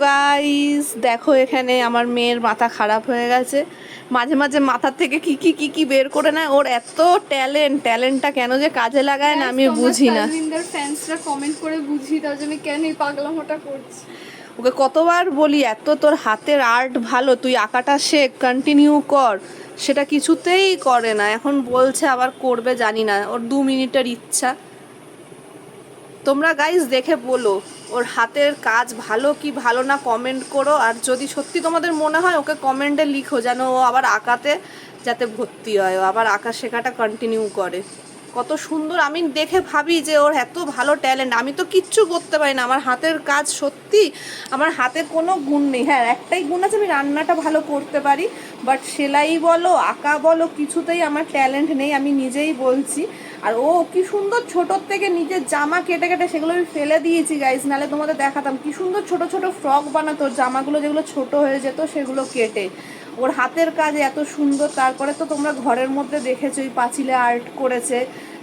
Guys দেখো এখানে আমার মেয়ের মাথা খারাপ হয়ে গেছে। মাঝে মাঝে মাথার থেকে কি বের করে নেয়। ওর এত ট্যালেন্টটা কেন যে কাজে লাগায় না আমি বুঝি না। তালবিন্দর ফ্যান্সরা কমেন্ট করে বুঝি দাও যে আমি কেন এই পাগলামোটা করছি। ওকে কতবার বলি এত তোর হাতের আর্ট ভালো, তুই আঁকাটা শেখ, কন্টিনিউ কর, সেটা কিছুতেই করে না। এখন বলছে আবার করবে, জানি না, ওর 2 মিনিটের ইচ্ছা। তোমরা গাইস দেখে বলো ওর হাতের কাজ ভালো কি ভালো না কমেন্ট করো। আর যদি সত্যি তোমাদের মনে হয় ওকে কমেন্টে লিখো যেন ও আবার আঁকাতে যাতে ভর্তি হয়, ও আবার আঁকা শেখাটা কন্টিনিউ করে। কত সুন্দর, আমি দেখে ভাবি যে ওর এত ভালো ট্যালেন্ট। আমি তো কিচ্ছু করতে পারি না, আমার হাতের কাজ সত্যি আমার হাতে কোনো গুণ নেই। হ্যাঁ একটাই গুণ আছে, আমি রান্নাটা ভালো করতে পারি, বাট সেলাই বলো আঁকা বলো কিছুতেই আমার ট্যালেন্ট নেই, আমি নিজেই বলছি। আর ও কি সুন্দর ছোটোর থেকে নিজের জামা কেটে কেটে সেগুলো আমি ফেলে দিয়েছি গাইস, নাহলে তোমাদের দেখাতাম কি সুন্দর ছোট ছোট ফ্রক বানাতো, জামাগুলো যেগুলো ছোট হয়ে যেত সেগুলো কেটে। ওর হাতের কাজ এত সুন্দর। তারপরে তো তোমরা ঘরের মধ্যে দেখেছো ওই পাঁচিলে আর্ট করেছে।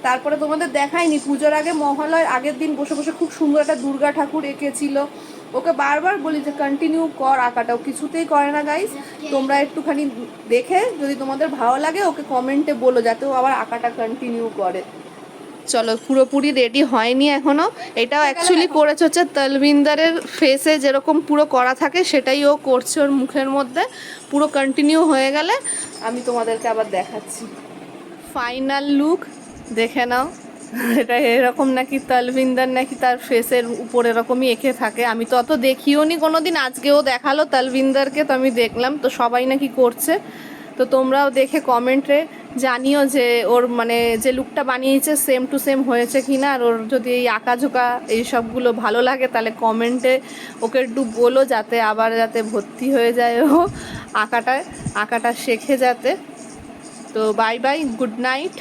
তারপরে তোমাদের দেখাইনি, পুজোর আগে মহালয়ার আগের দিন বসে বসে খুব সুন্দর একটা দুর্গা ঠাকুর এঁকেছিল। ওকে বারবার বলি যে কন্টিনিউ কর আঁকাটাও, কিছুতেই করে না গাইস। তোমরা একটুখানি দেখে যদি তোমাদের ভালো লাগে ওকে কমেন্টে বলো যাতে ও আবার আঁকাটা কন্টিনিউ করে। চলো পুরোপুরি রেডি হয়নি এখনো। এটাও অ্যাকচুয়ালি করেছে হচ্ছে তলবিন্দারের ফেসে যেরকম পুরো করা থাকে সেটাই ও করছে ওর মুখের মধ্যে। পুরো কন্টিনিউ হয়ে গেলে আমি তোমাদেরকে আবার দেখাচ্ছি ফাইনাল লুক। দেখে নাও। এটা এরকম নাকি তলবিন্দার নাকি তার ফেসের উপর এরকমই এঁকে থাকে, আমি তো অত দেখিও নি কোনোদিন, আজকেও দেখালো তলবিন্দারকে, তো আমি দেখলাম তো সবাই নাকি করছে। তো তোমরাও দেখে কমেন্টে জানিও যে ওর মানে যে লুকটা বানিয়েছে সেম টু সেম হয়েছে কি না। আর ওর যদি এই আঁকাঝোঁকা এইসবগুলো ভালো লাগে তাহলে কমেন্টে ওকে একটু বলো যাতে আবার যাতে ভর্তি হয়ে যায় ও আঁকাটা শেখে যাতে। তো বাই বাই, গুড নাইট।